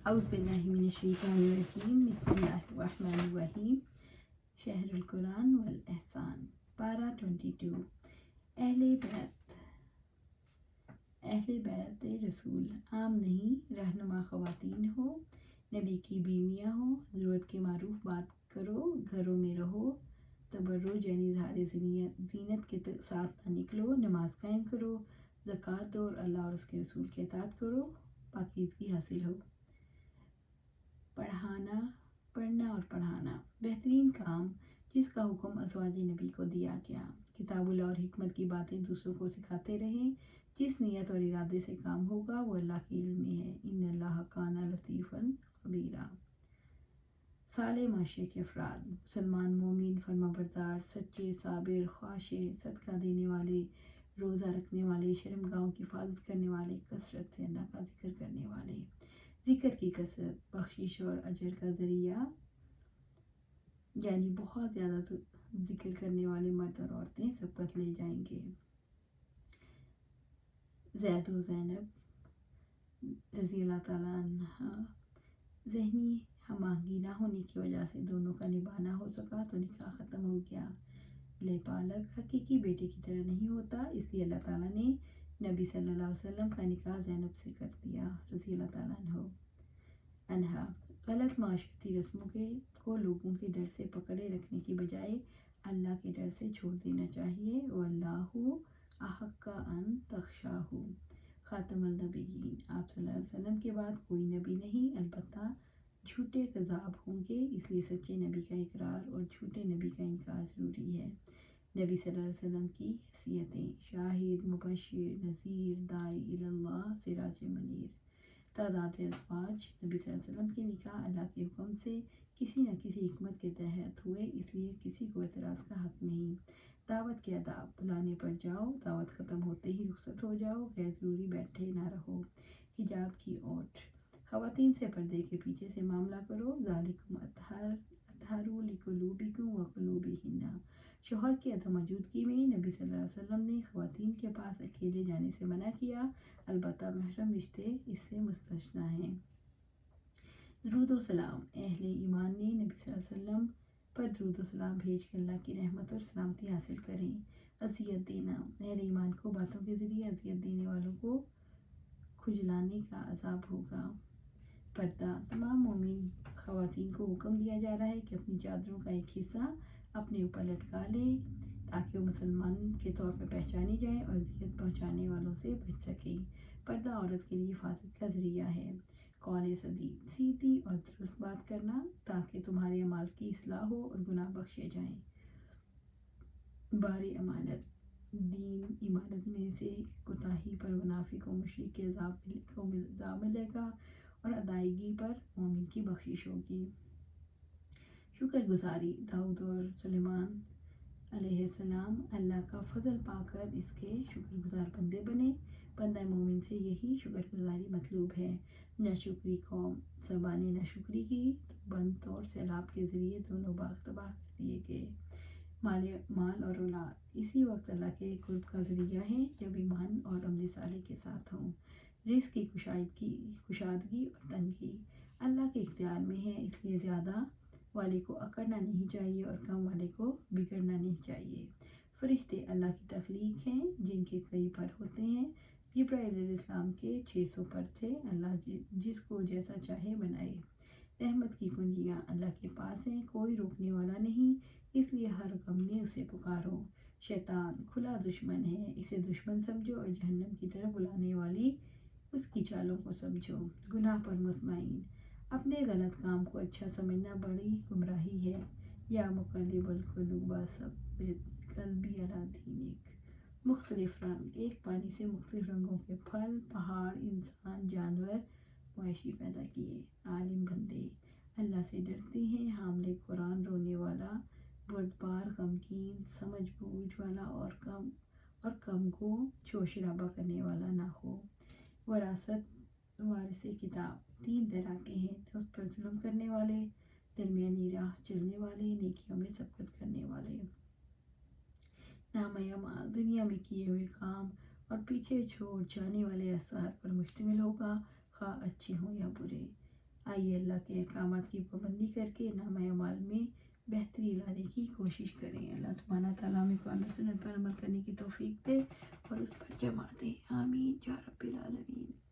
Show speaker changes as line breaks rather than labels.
اعوذ باللہ من الشیطان الرجیم بسم اللہ الرحمن الرحیم شہر القرآن والاحسان پارہ 22 اہل بیت رسول عام نہیں رہنما خواتین ہو، نبی کی بیویاں ہو، ضرورت کے معروف بات کرو، گھروں میں رہو، تبرج یعنی اظہار زینت کے ساتھ نہ نکلو، نماز قائم کرو، زکوٰۃ دو اور اللہ اور اس کے رسول کی اطاعت کرو، پاکیزگی حاصل ہو۔ پڑھنا اور پڑھانا بہترین کام جس کا حکم ازواج نبی کو دیا گیا۔ کتاب اللہ اور حکمت کی باتیں دوسروں کو سکھاتے رہیں۔ جس نیت اور ارادے سے کام ہوگا وہ اللہ کے علم میں ہے۔ ان اللہ کان لطیفا خبیرا۔ صالح معاشرے کے افراد: مسلمان، مومن، فرمانبردار، سچے، صابر، خاشع، صدقہ دینے والے، روزہ رکھنے والے، شرمگاہوں کی حفاظت کرنے والے، کثرت سے اللہ کا ذکر کرنے والے۔ ذکر کی کثرت بخشش اور اجر کا ذریعہ، یعنی بہت زیادہ ذکر کرنے والے مرد اور عورتیں سبقت لے جائیں گے۔ زید و زینب رضی اللہ تعالیٰ عنہ، ذہنی ہم آہنگی نہ ہونے کی وجہ سے دونوں کا نباہ نہ ہو سکا تو نکاح ختم ہو گیا۔ پالک حقیقی بیٹے کی طرح نہیں ہوتا، اس لیے اللہ تعالیٰ نے نبی صلی اللہ علیہ وسلم کا نکاح زینب سے کر دیا رضی اللہ تعالیٰ عنہ۔ غلط معاشرتی رسموں کو لوگوں کے ڈر سے پکڑے رکھنے کی بجائے اللہ کے ڈر سے چھوڑ دینا چاہیے۔ وَاللَّهُ أَحَقَّ أَن تَخْشَاهُ۔ خاتم النبیین، آپ صلی اللہ علیہ وسلم کے بعد کوئی نبی نہیں، البتہ جھوٹے کذاب ہوں گے، اس لیے سچے نبی کا اقرار اور جھوٹے نبی کا انکار ضروری ہے۔ نبی صلی اللہ علیہ وسلم کی حیثیتیں: شاہد، مبشر، نذیر، داعی اللہ، سراج منیر۔ تعداد ازواج: نبی صلی اللہ علیہ وسلم کے نکاح اللہ کے حکم سے کسی نہ کسی حکمت کے تحت ہوئے، اس لیے کسی کو اعتراض کا حق نہیں۔ دعوت کے آداب: بلانے پر جاؤ، دعوت ختم ہوتے ہی رخصت ہو جاؤ، غیر ضروری بیٹھے نہ رہو۔ حجاب کی اوٹ: خواتین سے پردے کے پیچھے سے معاملہ کرو، ذالکم اطہر لقلوبکم وقلوبہن۔ شوہر کی عدم موجودگی میں نبی صلی اللہ علیہ وسلم نے خواتین کے پاس اکیلے جانے سے منع کیا، البتہ محرم رشتے اس سے مستثنیٰ ہیں۔ درود و سلام: اہل ایمان نے نبی صلی اللہ علیہ وسلم پر درود و سلام بھیج کر اللہ کی رحمت اور سلامتی حاصل کریں۔ اذیت دینا: اہل ایمان کو باتوں کے ذریعے اذیت دینے والوں کو کھجلانے کا عذاب ہوگا۔ پردہ: تمام مومن خواتین کو حکم دیا جا رہا ہے کہ اپنی چادروں کا ایک حصہ اپنے اوپر لٹکا لیں تاکہ وہ مسلمان کے طور پر پہچانی جائیں اور اذیت پہنچانے والوں سے بچ سکیں۔ پردہ عورت کے لیے حفاظت کا ذریعہ ہے۔ قول سدید: سیدھی اور درست بات کرنا تاکہ تمہارے اعمال کی اصلاح ہو اور گناہ بخشے جائیں۔ بار امانت: دین امانت میں سے کوتاہی پر منافق و مشرک کے عذاب ملے گا اور ادائیگی پر مومن کی بخشش ہوگی۔ شکر گزاری: داؤد اور سلیمان علیہ السلام اللہ کا فضل پا کر اس کے شکر گزار بندے بنے۔ بندہ مومن سے یہی شکر گزاری مطلوب ہے۔ ناشکری قوم: سبا نے ناشکری کی تو بند اور سیلاب کے ذریعے دونوں باغ تباہ کر دیے گئے۔ مال اور اولاد اسی وقت اللہ کے قرب کا ذریعہ ہیں جب ایمان اور عمل صالح کے ساتھ ہوں۔ رزق کی کشادگی اور تنگی اللہ کے اختیار میں ہے، اس لیے زیادہ والے کو اکڑنا نہیں چاہیے اور کم والے کو بگڑنا نہیں چاہیے۔ فرشتے اللہ کی تخلیق ہیں جن کے کئی پر ہوتے ہیں۔ جبرائیل علیہ السلام کے 600 پر تھے، اللہ جس کو جیسا چاہے بنائے۔ رحمت کی کنجیاں اللہ کے پاس ہیں، کوئی روکنے والا نہیں، اس لیے ہر غم میں اسے پکارو۔ شیطان کھلا دشمن ہے، اسے دشمن سمجھو اور جہنم کی طرف بلانے والی اس کی چالوں کو سمجھو۔ گناہ پر مطمئن: اپنے غلط کام کو اچھا سمجھنا بڑی گمراہی ہے۔ یا مقلب القلوب ثبت قلبی علی دینک۔ مختلف رنگ: ایک پانی سے مختلف رنگوں کے پھل، پہاڑ، انسان، جانور، مویشی پیدا کیے۔ عالم بندے اللہ سے ڈرتے ہیں، حامل قرآن رونے والا، بردبار، غمگین، سمجھ بوجھ والا اور کم کو شور شرابہ کرنے والا نہ ہو۔ وراثت وارث کتاب 3 طرح کے ہیں: نفس پر ظلم کرنے والے، درمیانی راہ چلنے والے، نیکیوں میں سبقت کرنے والے۔ نامہ اعمال دنیا میں کیے ہوئے کام اور پیچھے چھوڑ جانے والے آثار پر مشتمل ہوگا، خواہ اچھے ہوں یا برے۔ آئیے اللہ کے احکامات کی پابندی کر کے نامہ اعمال میں بہتری لانے کی کوشش کریں. اللہ سبحانہ تعالیٰ ہمیں قرآن و سنت پر عمل کرنے کی توفیق دے اور اس پر جمع دے. آمین یا رب العالمین.